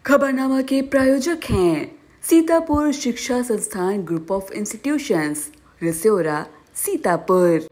खबरनामा के प्रायोजक हैं सीतापुर शिक्षा संस्थान ग्रुप ऑफ इंस्टीट्यूशंस, रिसोरा, सीतापुर।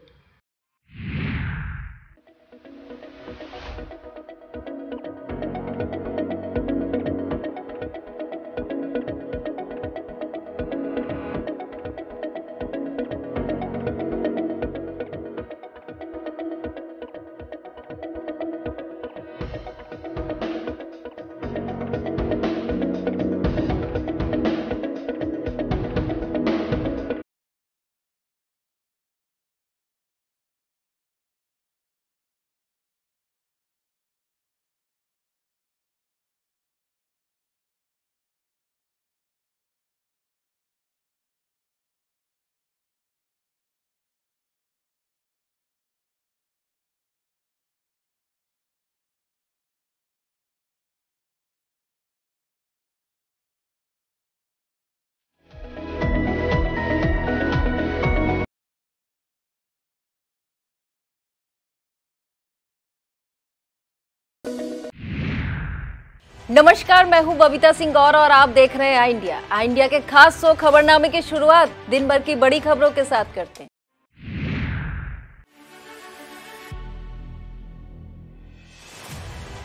नमस्कार, मैं हूं बबीता सिंह गौर और आप देख रहे हैं आई इंडिया के खास शो खबरनामे की शुरुआत दिन भर की बड़ी खबरों के साथ करते हैं।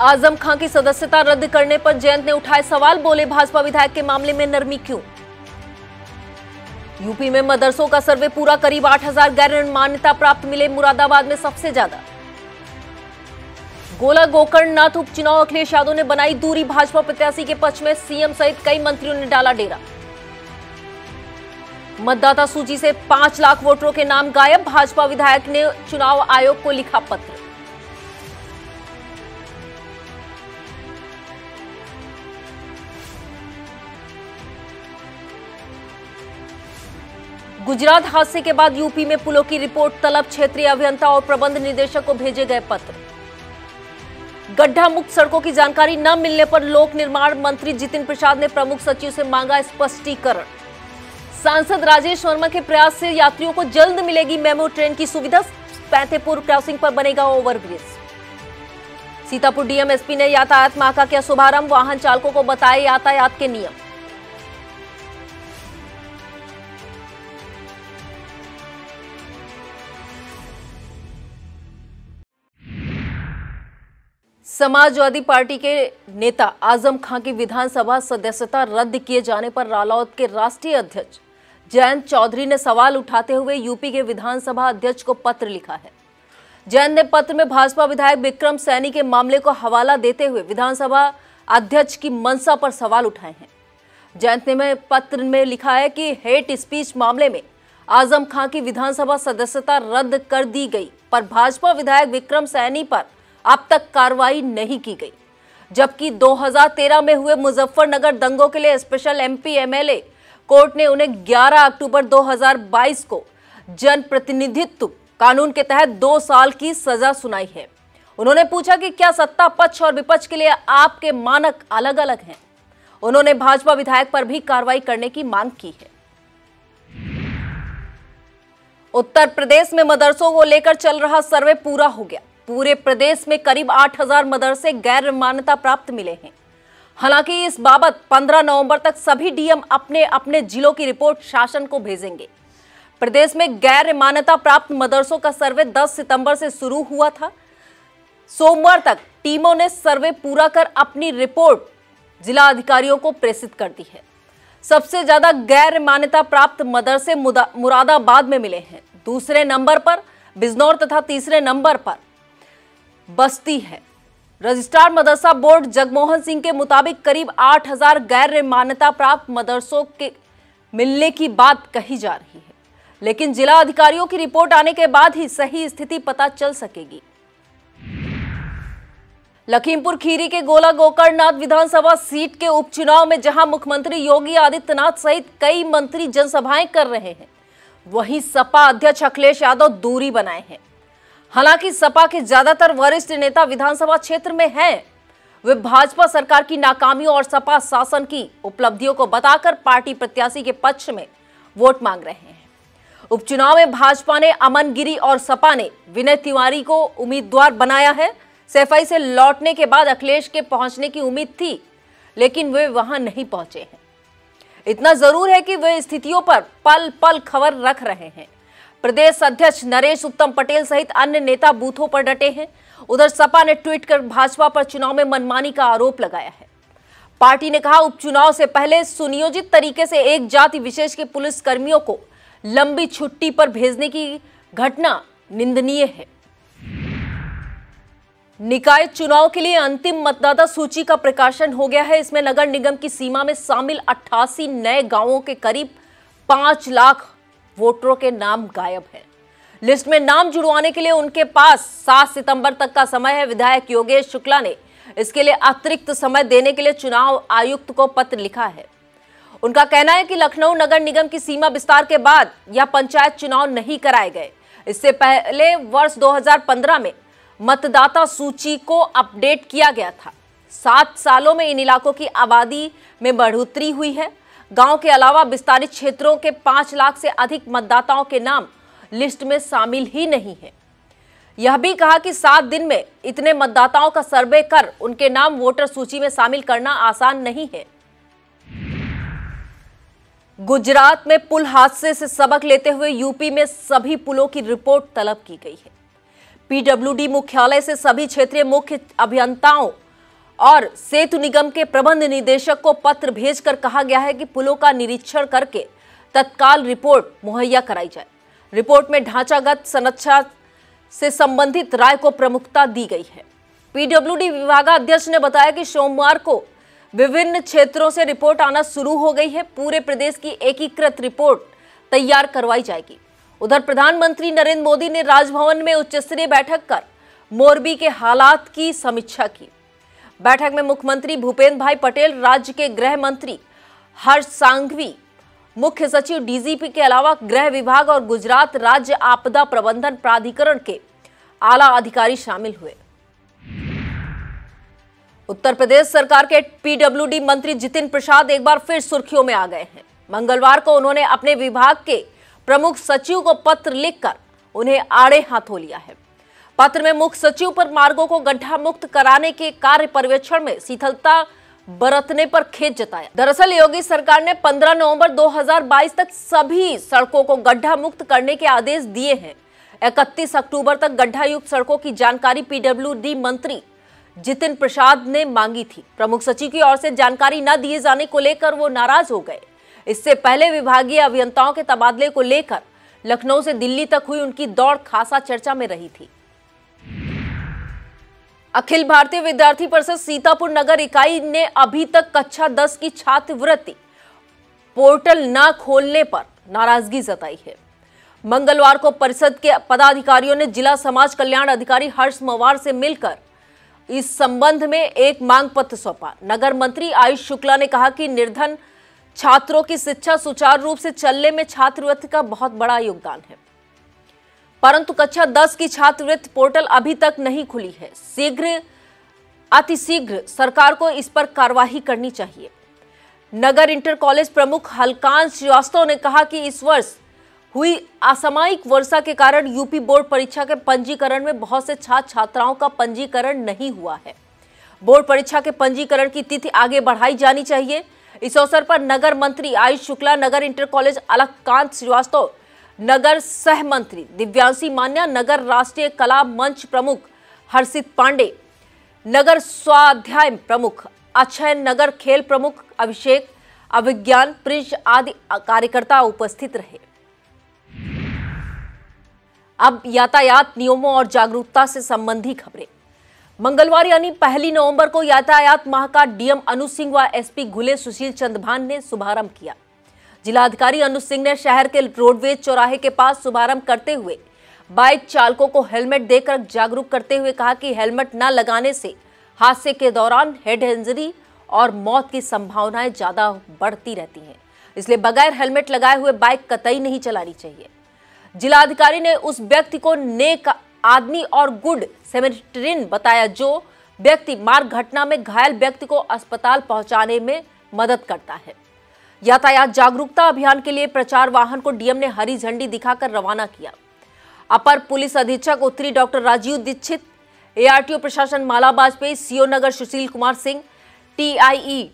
आजम खान की सदस्यता रद्द करने पर जयंत ने उठाए सवाल, बोले भाजपा विधायक के मामले में नरमी क्यों। यूपी में मदरसों का सर्वे पूरा, करीब 8000 गैर मान्यता प्राप्त मिले, मुरादाबाद में सबसे ज्यादा। गोला गोकर्णनाथ उपचुनाव, अखिलेश यादव ने बनाई दूरी, भाजपा प्रत्याशी के पक्ष में सीएम सहित कई मंत्रियों ने डाला डेरा। मतदाता सूची से 5 लाख वोटरों के नाम गायब, भाजपा विधायक ने चुनाव आयोग को लिखा पत्र। गुजरात हादसे के बाद यूपी में पुलों की रिपोर्ट तलब, क्षेत्रीय अभियंता और प्रबंध निदेशक को भेजे गए पत्र। गड्ढा मुक्त सड़कों की जानकारी न मिलने पर लोक निर्माण मंत्री जितिन प्रसाद ने प्रमुख सचिव से मांगा स्पष्टीकरण। सांसद राजेश वर्मा के प्रयास से यात्रियों को जल्द मिलेगी मेमो ट्रेन की सुविधा, पैंतेपुर क्रॉसिंग पर बनेगा ओवरब्रिज। सीतापुर डीएम-एसपी ने यातायात माह का किया शुभारंभ, वाहन चालकों को बताए यातायात के नियम। समाजवादी पार्टी के नेता आजम खान की विधानसभा सदस्यता रद्द किए जाने पर रालोद के राष्ट्रीय अध्यक्ष जयंत चौधरी ने सवाल उठाते हुए यूपी के विधानसभा अध्यक्ष को पत्र लिखा है। जयंत ने पत्र में भाजपा विधायक विक्रम सैनी के मामले को हवाला देते हुए विधानसभा अध्यक्ष की मंशा पर सवाल उठाए हैं। जयंत ने पत्र में लिखा है कि हेट स्पीच मामले में आजम खान की विधानसभा सदस्यता रद्द कर दी गई, पर भाजपा विधायक विक्रम सैनी पर अब तक कार्रवाई नहीं की गई, जबकि 2013 में हुए मुजफ्फरनगर दंगों के लिए स्पेशल एमपी एमएलए कोर्ट ने उन्हें 11 अक्टूबर 2022 को जनप्रतिनिधित्व कानून के तहत 2 साल की सजा सुनाई है। उन्होंने पूछा कि क्या सत्ता पक्ष और विपक्ष के लिए आपके मानक अलग अलग हैं। उन्होंने भाजपा विधायक पर भी कार्रवाई करने की मांग की है। उत्तर प्रदेश में मदरसों को लेकर चल रहा सर्वे पूरा हो गया। पूरे प्रदेश में करीब 8000 मदरसे गैर मान्यता प्राप्त मिले हैं। हालांकि इस बाबत 15 नवंबर तक सभी डीएम अपने अपने जिलों की रिपोर्ट शासन को भेजेंगे। प्रदेश में गैर मान्यता प्राप्त मदरसों का सर्वे 10 सितंबर से शुरू हुआ था। सोमवार तक टीमों ने सर्वे पूरा कर अपनी रिपोर्ट जिला अधिकारियों को प्रेषित कर दी है। सबसे ज्यादा गैर मान्यता प्राप्त मदरसे मुरादाबाद में मिले हैं। दूसरे नंबर पर बिजनौर तथा तीसरे नंबर पर बस्ती है। रजिस्ट्रार मदरसा बोर्ड जगमोहन सिंह के मुताबिक करीब 8000 गैर मान्यता प्राप्त मदरसों के मिलने की बात कही जा रही है, लेकिन जिला अधिकारियों की रिपोर्ट आने के बाद ही सही स्थिति पता चल सकेगी। लखीमपुर खीरी के गोला गोकर्णनाथ विधानसभा सीट के उपचुनाव में जहां मुख्यमंत्री योगी आदित्यनाथ सहित कई मंत्री जनसभाएं कर रहे हैं, वहीं सपा अध्यक्ष अखिलेश यादव दूरी बनाए हैं। हालांकि सपा के ज्यादातर वरिष्ठ नेता विधानसभा क्षेत्र में हैं। वे भाजपा सरकार की नाकामियों और सपा शासन की उपलब्धियों को बताकर पार्टी प्रत्याशी के पक्ष में वोट मांग रहे हैं। उपचुनाव में भाजपा ने अमन गिरी और सपा ने विनय तिवारी को उम्मीदवार बनाया है। सफाई से लौटने के बाद अखिलेश के पहुंचने की उम्मीद थी, लेकिन वे वहां नहीं पहुंचे हैं। इतना जरूर है कि वे स्थितियों पर पल पल खबर रख रहे हैं। प्रदेश अध्यक्ष नरेश उत्तम पटेल सहित अन्य नेता बूथों पर डटे हैं। उधर सपा ने ट्वीट कर भाजपा पर चुनाव में मनमानी का आरोप लगाया है। पार्टी ने कहा, उपचुनाव से पहले सुनियोजित तरीके से एक जाति विशेष के पुलिस कर्मियों को लंबी छुट्टी पर भेजने की घटना निंदनीय है। निकाय चुनाव के लिए अंतिम मतदाता सूची का प्रकाशन हो गया है। इसमें नगर निगम की सीमा में शामिल 88 नए गांवों के करीब 5 लाख वोटरों के नाम गायब हैं। लिस्ट में नाम जुड़वाने के लिए उनके पास 7 सितंबर तक का समय है। विधायक योगेश शुक्ला ने इसके लिए अतिरिक्त समय देने के लिए चुनाव आयुक्त को पत्र लिखा है। उनका कहना है कि लखनऊ नगर निगम की सीमा विस्तार के बाद यह पंचायत चुनाव नहीं कराए गए। इससे पहले वर्ष 2015 में मतदाता सूची को अपडेट किया गया था। 7 सालों में इन इलाकों की आबादी में बढ़ोतरी हुई है। गांव के अलावा विस्तारित क्षेत्रों के 5 लाख से अधिक मतदाताओं के नाम लिस्ट में शामिल ही नहीं है। यह भी कहा कि 7 दिन में इतने मतदाताओं का सर्वे कर उनके नाम वोटर सूची में शामिल करना आसान नहीं है। गुजरात में पुल हादसे से सबक लेते हुए यूपी में सभी पुलों की रिपोर्ट तलब की गई है। पीडब्ल्यूडी मुख्यालय से सभी क्षेत्रीय मुख्य अभियंताओं और सेतु निगम के प्रबंध निदेशक को पत्र भेजकर कहा गया है कि पुलों का निरीक्षण करके तत्काल रिपोर्ट मुहैया कराई जाए। रिपोर्ट में ढांचागत संरचना से संबंधित राय को प्रमुखता दी गई है। पीडब्ल्यूडी विभागाध्यक्ष ने बताया कि सोमवार को विभिन्न क्षेत्रों से रिपोर्ट आना शुरू हो गई है। पूरे प्रदेश की एकीकृत रिपोर्ट तैयार करवाई जाएगी। उधर प्रधानमंत्री नरेंद्र मोदी ने राजभवन में उच्चस्तरीय बैठक कर मोरबी के हालात की समीक्षा की। बैठक में मुख्यमंत्री भूपेंद्र भाई पटेल, राज्य के गृह मंत्री हर्ष सांघवी, मुख्य सचिव डीजीपी के अलावा गृह विभाग और गुजरात राज्य आपदा प्रबंधन प्राधिकरण के आला अधिकारी शामिल हुए। उत्तर प्रदेश सरकार के पीडब्ल्यूडी मंत्री जितिन प्रसाद एक बार फिर सुर्खियों में आ गए हैं। मंगलवार को उन्होंने अपने विभाग के प्रमुख सचिव को पत्र लिखकर उन्हें आड़े हाथों लिया है। पत्र में मुख्य सचिव पर मार्गों को गड्ढा मुक्त कराने के कार्य पर्यवेक्षण में शिथिलता बरतने पर खेद जताया। दरअसल योगी सरकार ने 15 नवंबर 2022 तक सभी सड़कों को गड्ढा मुक्त करने के आदेश दिए हैं। 31 अक्टूबर तक गड्ढा युक्त सड़कों की जानकारी पीडब्ल्यूडी मंत्री जितिन प्रसाद ने मांगी थी। प्रमुख सचिव की ओर से जानकारी न दिए जाने को लेकर वो नाराज हो गए। इससे पहले विभागीय अभियंताओं के तबादले को लेकर लखनऊ से दिल्ली तक हुई उनकी दौड़ खासा चर्चा में रही थी। अखिल भारतीय विद्यार्थी परिषद सीतापुर नगर इकाई ने अभी तक कक्षा 10 की छात्रवृत्ति पोर्टल न खोलने पर नाराजगी जताई है। मंगलवार को परिषद के पदाधिकारियों ने जिला समाज कल्याण अधिकारी हर्ष मवार से मिलकर इस संबंध में एक मांग पत्र सौंपा। नगर मंत्री आयुष शुक्ला ने कहा कि निर्धन छात्रों की शिक्षा सुचारू रूप से चलने में छात्रवृत्ति का बहुत बड़ा योगदान है, परंतु कक्षा 10 की छात्रवृत्ति पोर्टल अभी तक नहीं खुली है। अतिशीघ्र सरकार को इस पर कार्रवाई करनी चाहिए। नगर इंटर कॉलेज प्रमुख हलकान श्रीवास्तव ने कहा कि इस वर्ष हुई असामयिक वर्षा के कारण यूपी बोर्ड परीक्षा के पंजीकरण में बहुत से छात्र छात्राओं का पंजीकरण नहीं हुआ है। बोर्ड परीक्षा के पंजीकरण की तिथि आगे बढ़ाई जानी चाहिए। इस अवसर पर नगर मंत्री आयुष शुक्ला, नगर इंटर कॉलेज अलककांत श्रीवास्तव, नगर सह मंत्री दिव्यांशी मान्या, नगर राष्ट्रीय कला मंच प्रमुख हर्षित पांडे, नगर स्वाध्याय प्रमुख अक्षय, नगर खेल प्रमुख अभिषेक, अभिज्ञान प्रिंस आदि कार्यकर्ता उपस्थित रहे। अब यातायात नियमों और जागरूकता से संबंधी खबरें। मंगलवार यानी 1 नवंबर को यातायात माह का डीएम अनु सिंह व एसपी घुले सुशील चंद्रभान ने शुभारंभ किया। जिलाधिकारी अनु सिंह ने शहर के रोडवेज चौराहे के पास शुभारंभ करते हुए बाइक चालकों को हेलमेट देकर जागरूक करते हुए कहा कि हेलमेट न लगाने से हादसे के दौरान हेड इंजरी और मौत की संभावनाएं ज्यादा बढ़ती रहती हैं, इसलिए बगैर हेलमेट लगाए हुए बाइक कतई नहीं चलानी चाहिए। जिलाधिकारी ने उस व्यक्ति को नेक आदमी और गुड सेमेरिटन बताया जो व्यक्ति मार्ग घटना में घायल व्यक्ति को अस्पताल पहुंचाने में मदद करता है। यातायात जागरूकता अभियान के लिए प्रचार वाहन को डीएम ने हरी झंडी दिखाकर रवाना किया। अपर पुलिस अधीक्षक उत्तरी डॉक्टर राजीव दीक्षित, एआरटीओ प्रशासन माला बाजपेयी, सीओ नगर सुशील कुमार सिंह, टीआईई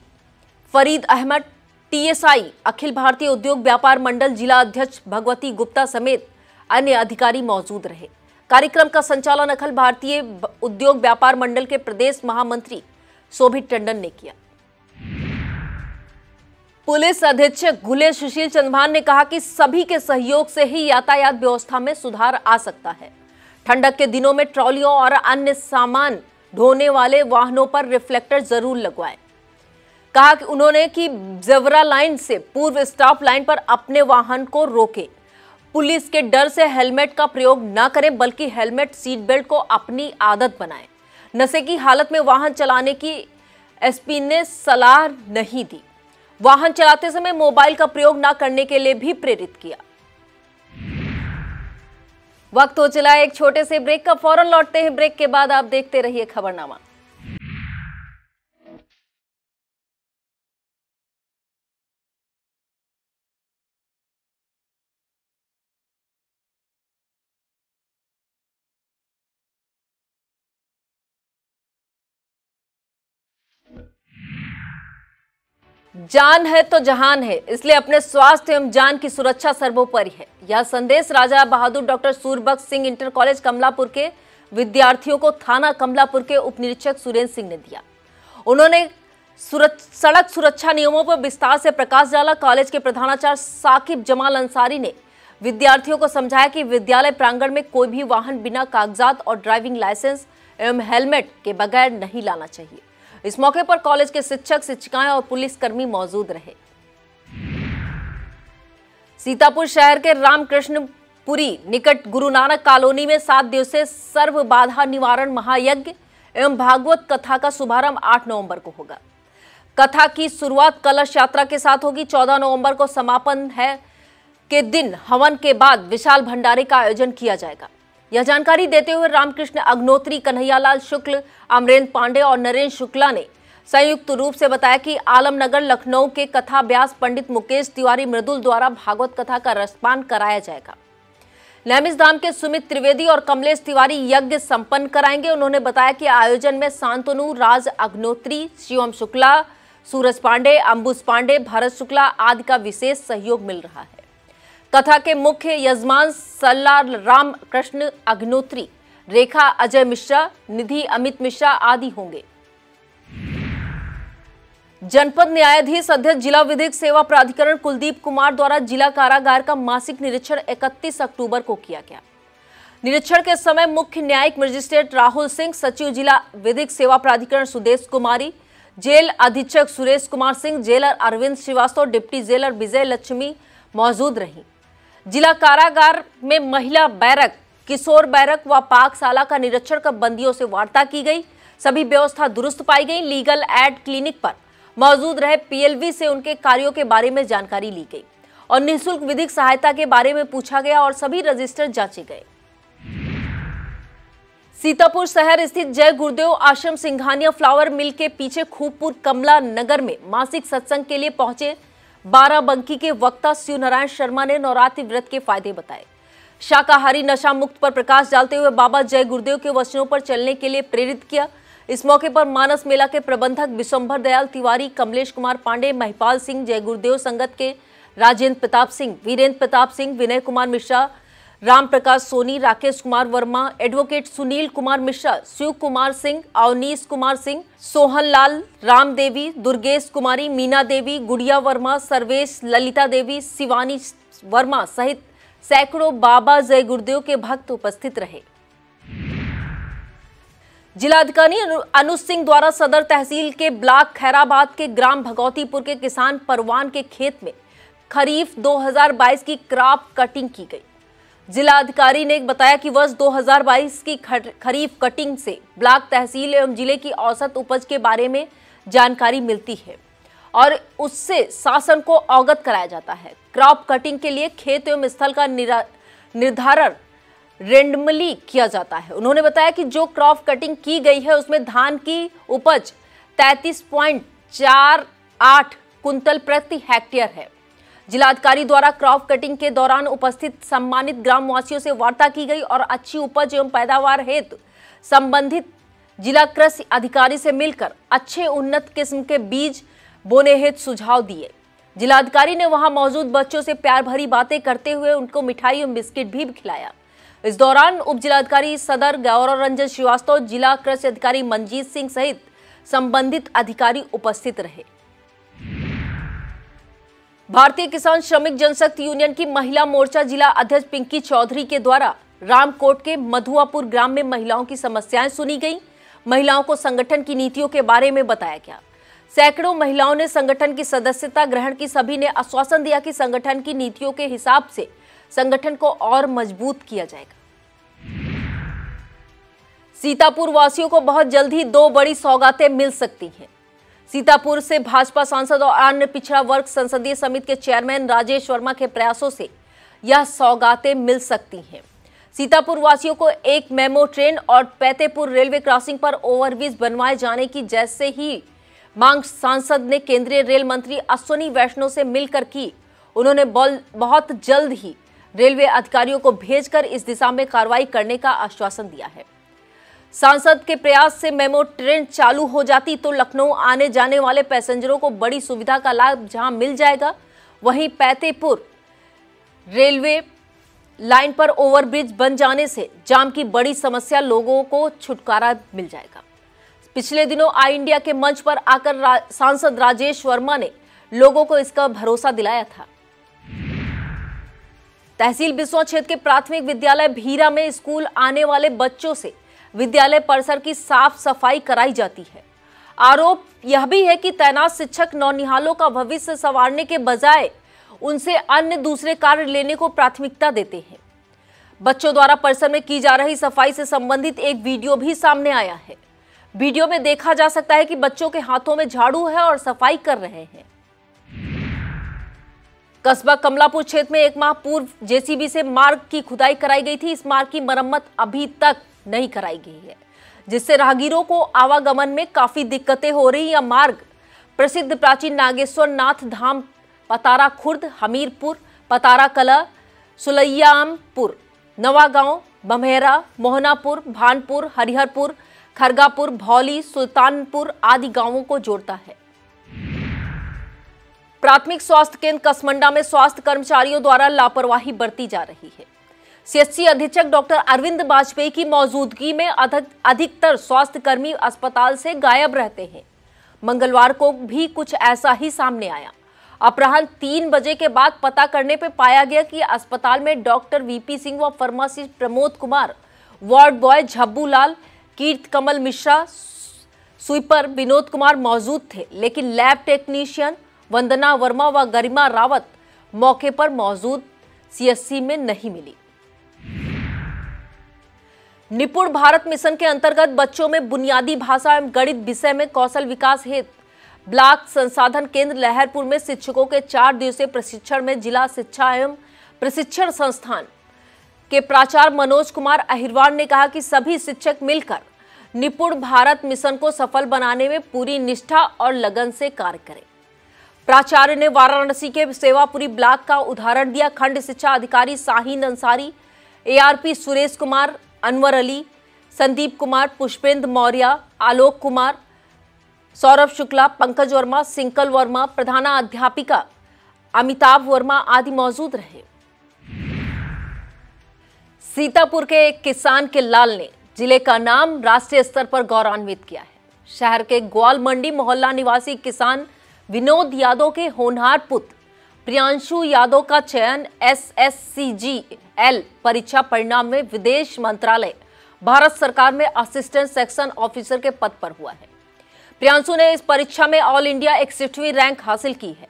फरीद अहमद, टीएसआई अखिल भारतीय उद्योग व्यापार मंडल जिला अध्यक्ष भगवती गुप्ता समेत अन्य अधिकारी मौजूद रहे। कार्यक्रम का संचालन अखिल भारतीय उद्योग व्यापार मंडल के प्रदेश महामंत्री शोभित टंडन ने किया। पुलिस अधीक्षक घुले सुशील चंद्रभान ने कहा कि सभी के सहयोग से ही यातायात व्यवस्था में सुधार आ सकता है। ठंडक के दिनों में ट्रॉलियों और अन्य सामान ढोने वाले वाहनों पर रिफ्लेक्टर जरूर लगवाएं। कहा कि उन्होंने कि जेब्रा लाइन से पूर्व स्टॉप लाइन पर अपने वाहन को रोकें। पुलिस के डर से हेलमेट का प्रयोग न करें, बल्कि हेलमेट सीट बेल्ट को अपनी आदत बनाएं। नशे की हालत में वाहन चलाने की एसपी ने सलाह नहीं दी। वाहन चलाते समय मोबाइल का प्रयोग न करने के लिए भी प्रेरित किया। वक्त हो चला एक छोटे से ब्रेक का, फौरन लौटते हैं। ब्रेक के बाद आप देखते रहिए खबरनामा। जान है तो जहान है, इसलिए अपने स्वास्थ्य एवं जान की सुरक्षा सर्वोपरि है। यह संदेश Raja Bahadur doctor Surbakhsh Singh inter college Kamlapur के विद्यार्थियों को थाना कमलापुर के उप निरीक्षक सुरेंद्र सिंह ने दिया। उन्होंने सड़क सुरक्षा नियमों पर विस्तार से प्रकाश डाला। कॉलेज के प्रधानाचार्य साकिब जमाल अंसारी ने विद्यार्थियों को समझाया कि विद्यालय प्रांगण में कोई भी वाहन बिना कागजात और ड्राइविंग लाइसेंस एवं हेलमेट के बगैर नहीं लाना चाहिए। इस मौके पर कॉलेज के शिक्षक, शिक्षिकाएं और पुलिसकर्मी मौजूद रहे। सीतापुर शहर के रामकृष्णपुरी निकट गुरु नानक कॉलोनी में 7 दिवसीय सर्व बाधा निवारण महायज्ञ एवं भागवत कथा का शुभारंभ 8 नवंबर को होगा। कथा की शुरुआत कलश यात्रा के साथ होगी। 14 नवंबर को समापन है के दिन हवन के बाद विशाल भंडारे का आयोजन किया जाएगा। यह जानकारी देते हुए रामकृष्ण अग्नोत्री, कन्हैयालाल शुक्ल, अमरेंद्र पांडे और नरेंद्र शुक्ला ने संयुक्त रूप से बताया कि आलमनगर लखनऊ के कथा व्यास पंडित मुकेश तिवारी मृदुल द्वारा भागवत कथा का रसपान कराया जाएगा। नैमिष धाम के सुमित त्रिवेदी और कमलेश तिवारी यज्ञ संपन्न कराएंगे। उन्होंने बताया कि आयोजन में शांतनु, राज अग्नोत्री, शिवम शुक्ला, सूरज पांडे, अंबुज पांडे, भारत शुक्ला आदि का विशेष सहयोग मिल रहा है। कथा के मुख्य यजमान सल्ला राम कृष्ण अग्नोत्री, रेखा अजय मिश्रा, निधि अमित मिश्रा आदि होंगे। जनपद न्यायाधीश अध्यक्ष जिला विधिक सेवा प्राधिकरण कुलदीप कुमार द्वारा जिला कारागार का मासिक निरीक्षण 31 अक्टूबर को किया गया। निरीक्षण के समय मुख्य न्यायिक मजिस्ट्रेट राहुल सिंह, सचिव जिला विधिक सेवा प्राधिकरण सुदेश कुमारी, जेल अधीक्षक Suresh Kumar Singh, jailer Arvind Srivastava, deputy jailer Vijay Lakshmi मौजूद रहीं। जिला कारागार में महिला बैरक, किशोर बैरक व पाकशाला का निरीक्षण कर बंदियों से वार्ता की गई। सभी व्यवस्था दुरुस्त पाई गई। लीगल एड क्लिनिक पर मौजूद रहे पीएलवी से उनके कार्यों के बारे में जानकारी ली गई और निःशुल्क विधिक सहायता के बारे में पूछा गया और सभी रजिस्टर जांचे गए। सीतापुर शहर स्थित जय गुरुदेव आश्रम सिंघानिया फ्लावर मिल के पीछे खूबपुर कमला नगर में मासिक सत्संग के लिए पहुंचे बाराबंकी के वक्ता शिव नारायण शर्मा ने नवरात्रि व्रत के फायदे बताए। शाकाहारी नशा मुक्त पर प्रकाश डालते हुए बाबा जय गुरुदेव के वचनों पर चलने के लिए प्रेरित किया। इस मौके पर मानस मेला के प्रबंधक विशंभर दयाल तिवारी, कमलेश कुमार पांडे, महिपाल सिंह, जय गुरुदेव संगत के राजेंद्र प्रताप सिंह, वीरेंद्र प्रताप सिंह, विनय कुमार मिश्रा, राम प्रकाश सोनी, राकेश कुमार वर्मा, एडवोकेट सुनील कुमार मिश्रा, शिव कुमार सिंह, अवनीश कुमार सिंह, सोहन लाल, राम देवी, दुर्गेश कुमारी, मीना देवी, गुड़िया वर्मा, सर्वेश, ललिता देवी, शिवानी वर्मा सहित सैकड़ों बाबा जय गुरुदेव के भक्त उपस्थित रहे। जिलाधिकारी अनुज सिंह द्वारा सदर तहसील के ब्लॉक खैराबाद के ग्राम भगवतीपुर के किसान परवान के खेत में खरीफ 2022 की क्रॉप कटिंग की गई। जिला अधिकारी ने बताया कि वर्ष 2022 की खरीफ कटिंग से ब्लॉक तहसील एवं जिले की औसत उपज के बारे में जानकारी मिलती है और उससे शासन को अवगत कराया जाता है। क्रॉप कटिंग के लिए खेत एवं स्थल का निर्धारण रेंडमली किया जाता है। उन्होंने बताया कि जो क्रॉप कटिंग की गई है उसमें धान की उपज 33.48 कुंतल प्रति हेक्टेयर है। जिलाधिकारी द्वारा क्रॉप कटिंग के दौरान उपस्थित सम्मानित ग्रामवासियों से वार्ता की गई और अच्छी उपज एवं पैदावार हेतु संबंधित जिला कृषि अधिकारी से मिलकर अच्छे उन्नत किस्म के बीज बोनेहित सुझाव दिए। जिलाधिकारी ने वहां मौजूद बच्चों से प्यार भरी बातें करते हुए उनको मिठाई और बिस्किट भी खिलाया। इस दौरान उप जिलाधिकारी सदर गौरव रंजन श्रीवास्तव, जिला कृषि अधिकारी मंजीत सिंह सहित संबंधित अधिकारी उपस्थित रहे। भारतीय किसान श्रमिक जनशक्ति यूनियन की महिला मोर्चा जिला अध्यक्ष पिंकी चौधरी के द्वारा रामकोट के मधुआपुर ग्राम में महिलाओं की समस्याएं सुनी गई। महिलाओं को संगठन की नीतियों के बारे में बताया गया। सैकड़ों महिलाओं ने संगठन की सदस्यता ग्रहण की। सभी ने आश्वासन दिया कि संगठन की नीतियों के हिसाब से संगठन को और मजबूत किया जाएगा। सीतापुर वासियों को बहुत जल्द ही 2 बड़ी सौगातें मिल सकती हैं। सीतापुर से भाजपा सांसद और अन्य पिछड़ा वर्ग संसदीय समिति के चेयरमैन राजेश वर्मा के प्रयासों से यह सौगातें मिल सकती हैं। सीतापुर वासियों को एक मेमो ट्रेन और पैतेपुर रेलवे क्रॉसिंग पर ओवरब्रिज बनवाए जाने की जैसे ही मांग सांसद ने केंद्रीय रेल मंत्री अश्विनी वैष्णव से मिलकर की। उन्होंने बहुत जल्द ही रेलवे अधिकारियों को भेजकर इस दिशा में कार्रवाई करने का आश्वासन दिया है। सांसद के प्रयास से मेमो ट्रेन चालू हो जाती तो लखनऊ आने जाने वाले पैसेंजरों को बड़ी सुविधा का लाभ जहां मिल जाएगा, वहीं पैतेपुर रेलवे लाइन पर ओवरब्रिज बन जाने से जाम की बड़ी समस्या लोगों को छुटकारा मिल जाएगा। पिछले दिनों आई इंडिया के मंच पर आकर सांसद राजेश वर्मा ने लोगों को इसका भरोसा दिलाया था। तहसील बिस्वा क्षेत्र के प्राथमिक विद्यालय भीरा में स्कूल आने वाले बच्चों से विद्यालय परिसर की साफ सफाई कराई जाती है। आरोप यह भी है कि तैनात शिक्षक नौनिहालों का भविष्य संवारने के बजाय उनसे अन्य दूसरे कार्य लेने को प्राथमिकता देते हैं। बच्चों द्वारा परिसर में की जा रही सफाई से संबंधित एक वीडियो भी सामने आया है। वीडियो में देखा जा सकता है कि बच्चों के हाथों में झाड़ू है और सफाई कर रहे हैं। कस्बा कमलापुर क्षेत्र में 1 माह पूर्व जेसीबी से मार्ग की खुदाई कराई गई थी। इस मार्ग की मरम्मत अभी तक नहीं कराई गई है, जिससे राहगीरों को आवागमन में काफी दिक्कतें हो रही। यह मार्ग प्रसिद्ध प्राचीन नागेश्वर नाथ धाम पतारा खुर्द, हमीरपुर, पतारा कला, सुलैयामपुर, नवागांव, बम्हेरा, मोहनापुर, भानपुर, हरिहरपुर, खरगापुर, भौली, सुल्तानपुर आदि गांवों को जोड़ता है। प्राथमिक स्वास्थ्य केंद्र कसमंडा में स्वास्थ्य कर्मचारियों द्वारा लापरवाही बरती जा रही है। सीएचसी अधीक्षक डॉक्टर अरविंद वाजपेयी की मौजूदगी में अधिकतर स्वास्थ्य कर्मी अस्पताल से गायब रहते हैं। मंगलवार को भी कुछ ऐसा ही सामने आया। अपराह्न 3 बजे के बाद पता करने पर पाया गया कि अस्पताल में डॉक्टर वीपी सिंह व pharmacist Pramod Kumar, ward boy Jhabbu Lal, Kirt Kamal Mishra, sweeper Vinod Kumar मौजूद थे, लेकिन लैब टेक्नीशियन वंदना वर्मा व गरिमा रावत मौके पर मौजूद सीएचसी में नहीं मिली। निपुण भारत मिशन के अंतर्गत बच्चों में बुनियादी भाषा एवं गणित विषय में कौशल विकास हेतु ब्लॉक संसाधन केंद्र लहरपुर में शिक्षकों के 4 दिवसीय प्रशिक्षण में जिला शिक्षा एवं प्रशिक्षण संस्थान के प्राचार्य मनोज कुमार अहिरवार ने कहा कि सभी शिक्षक मिलकर निपुण भारत मिशन को सफल बनाने में पूरी निष्ठा और लगन से कार्य करें। प्राचार्य ने वाराणसी के सेवापुरी ब्लॉक का उदाहरण दिया। खंड शिक्षा अधिकारी शाहीन अंसारी, एआरपी सुरेश कुमार, अनवर अली, संदीप कुमार, पुष्पेंद्र मौर्य, आलोक कुमार, सौरभ शुक्ला, पंकज वर्मा, सिंकल वर्मा, प्रधानाध्यापिका अमिताभ वर्मा आदि मौजूद रहे। सीतापुर के एक किसान के लाल ने जिले का नाम राष्ट्रीय स्तर पर गौरवान्वित किया है। शहर के ग्वाल मंडी मोहल्ला निवासी किसान विनोद यादव के होनहार पुत्र प्रियांशु यादव का चयन SSCGL परीक्षा परिणाम में विदेश मंत्रालय भारत सरकार में असिस्टेंट सेक्शन ऑफिसर के पद पर हुआ है। प्रियांशु ने इस परीक्षा में ऑल इंडिया 61वीं रैंक हासिल की है।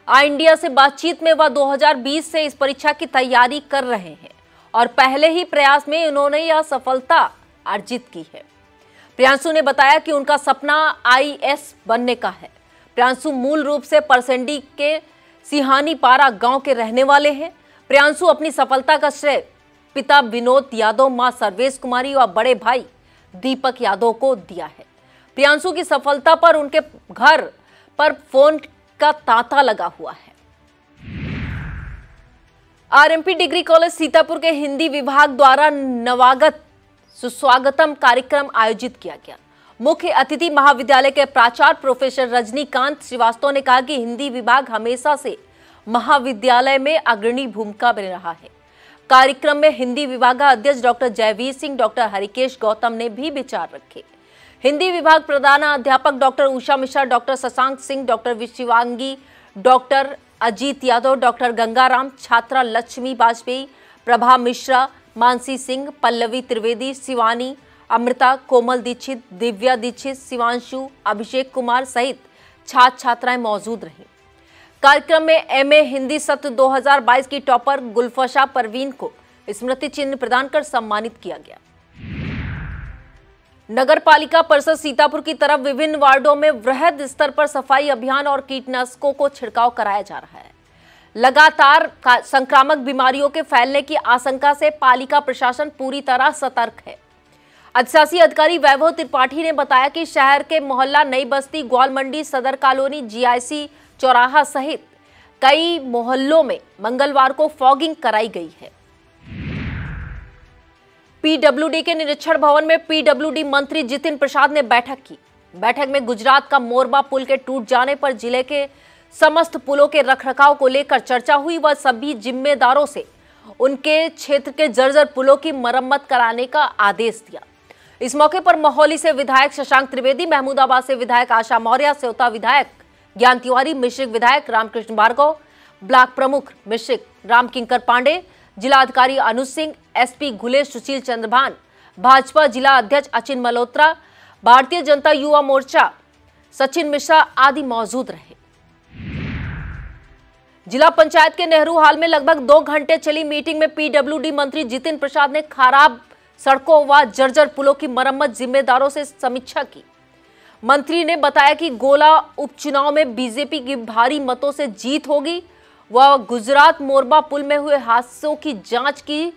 आई इंडिया से बातचीत में वह 2020 से इस परीक्षा की तैयारी कर रहे हैं और पहले ही प्रयास में उन्होंने यह सफलता अर्जित की है। प्रियांशु ने बताया कि उनका सपना IAS बनने का है। प्रियांशु मूल रूप से परसेंडी के सिहानी पारा गांव के रहने वाले हैं। प्रियांशु अपनी सफलता का श्रेय पिता विनोद यादव, मां सर्वेश कुमारी और बड़े भाई दीपक यादव को दिया है। प्रियांशु की सफलता पर उनके घर पर फोन का तांता लगा हुआ है। RMP डिग्री कॉलेज सीतापुर के हिंदी विभाग द्वारा नवागत सुस्वागतम कार्यक्रम आयोजित किया गया। मुख्य अतिथि महाविद्यालय के प्राचार्य प्रोफेसर रजनीकांत श्रीवास्तव ने कहा कि हिंदी विभाग हमेशा से महाविद्यालय में अग्रणी भूमिका में रहा है। कार्यक्रम में हिंदी विभागाध्यक्ष डॉक्टर जयवीर सिंह, डॉक्टर हरिकेश गौतम ने भी विचार रखे। हिंदी विभाग प्रधानाध्यापक doctor Usha Mishra, doctor Shashank Singh, doctor Shivangi, doctor Ajit Yadav, doctor Gangaram, छात्रा लक्ष्मी वाजपेयी, प्रभा मिश्रा, मानसी सिंह, पल्लवी त्रिवेदी, शिवानी, अमृता, कोमल दीक्षित, दिव्या दीक्षित, शिवांशु, अभिषेक कुमार सहित छात्र छात्राएं मौजूद रहीं। कार्यक्रम में एमए हिंदी सत्र 2022 की टॉपर गुलफशा परवीन को स्मृति चिन्ह प्रदान कर सम्मानित किया गया। नगर पालिका परिषद सीतापुर की तरफ विभिन्न वार्डों में वृहद स्तर पर सफाई अभियान और कीटनाशकों को छिड़काव कराया जा रहा है। लगातार संक्रामक बीमारियों के फैलने की आशंका से पालिका प्रशासन पूरी तरह सतर्क है। अधिशासी अधिकारी वैभव त्रिपाठी ने बताया कि शहर के मोहल्ला नई बस्ती, ग्वाल मंडी, सदर कॉलोनी, जीआईसी चौराहा सहित कई मोहल्लों में मंगलवार को फॉगिंग कराई गई है। पीडब्ल्यूडी के निरीक्षण भवन में पीडब्ल्यूडी मंत्री जितिन प्रसाद ने बैठक की। बैठक में गुजरात का मोरबा पुल के टूट जाने पर जिले के समस्त पुलों के रखरखाव को लेकर चर्चा हुई व सभी जिम्मेदारों से उनके क्षेत्र के जर्जर पुलों की मरम्मत कराने का आदेश दिया। इस मौके पर मोहाली से विधायक शशांक त्रिवेदी, महमूदाबाद से विधायक आशा मौर्य, सेवता विधायक ज्ञान तिवारी, मिश्रिक विधायक रामकृष्ण भार्गव, ब्लॉक प्रमुख मिश्रिक रामकिंकर पांडे, जिलाधिकारी अनुज सिंह, एसपी घुलेश सुशील चंद्रभान, भाजपा जिला अध्यक्ष अचिन मल्होत्रा, भारतीय जनता युवा मोर्चा सचिन मिश्रा आदि मौजूद रहे। जिला पंचायत के नेहरू हाल में लगभग 2 घंटे चली मीटिंग में पीडब्ल्यूडी मंत्री जितिन प्रसाद ने खराब सड़कों व जर्जर पुलों की मरम्मत जिम्मेदारों से समीक्षा की। मंत्री ने बताया कि गोला उपचुनाव में बीजेपी की भारी मतों से जीत होगी व गुजरात मोरबा पुल में हुए हादसों की जांच की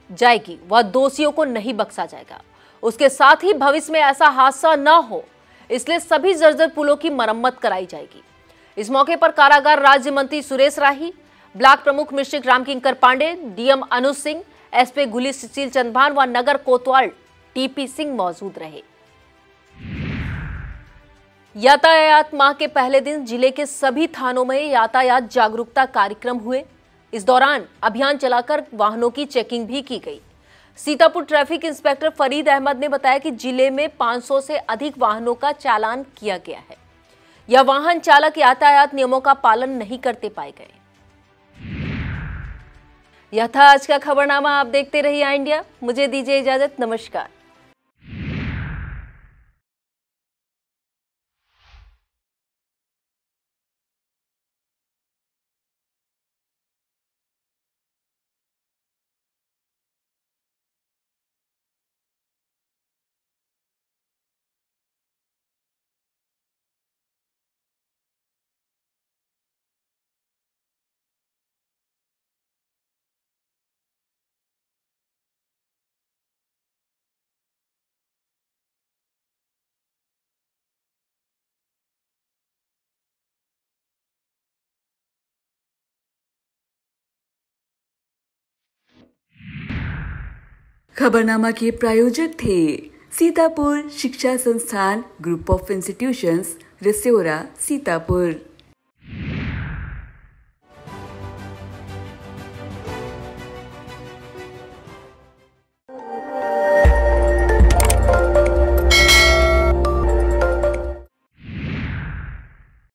जाएगी व दोषियों को नहीं बख्शा जाएगा। उसके साथ ही भविष्य में ऐसा हादसा न हो, इसलिए सभी जर्जर पुलों की मरम्मत कराई जाएगी। इस मौके पर कारागार राज्य मंत्री सुरेश राही, ब्लॉक प्रमुख मिश्रिक रामकिंकर पांडे, डीएम अनुज सिंह, एसपी घुलेश सुशील चंद्रभान व नगर कोतवाल टीपी सिंह मौजूद रहे। यातायात माह के पहले दिन जिले के सभी थानों में यातायात जागरूकता कार्यक्रम हुए। इस दौरान अभियान चलाकर वाहनों की चेकिंग भी की गई। सीतापुर ट्रैफिक इंस्पेक्टर फरीद अहमद ने बताया कि जिले में 500 से अधिक वाहनों का चालान किया गया है। यह वाहन चालक यातायात नियमों का पालन नहीं करते पाए गए। यह था आज का खबरनामा। आप देखते रहिए इंडिया। मुझे दीजिए इजाजत। नमस्कार। खबरनामा के प्रायोजक थे सीतापुर शिक्षा संस्थान, ग्रुप ऑफ इंस्टीट्यूशंस, रिसोरा, सीतापुर।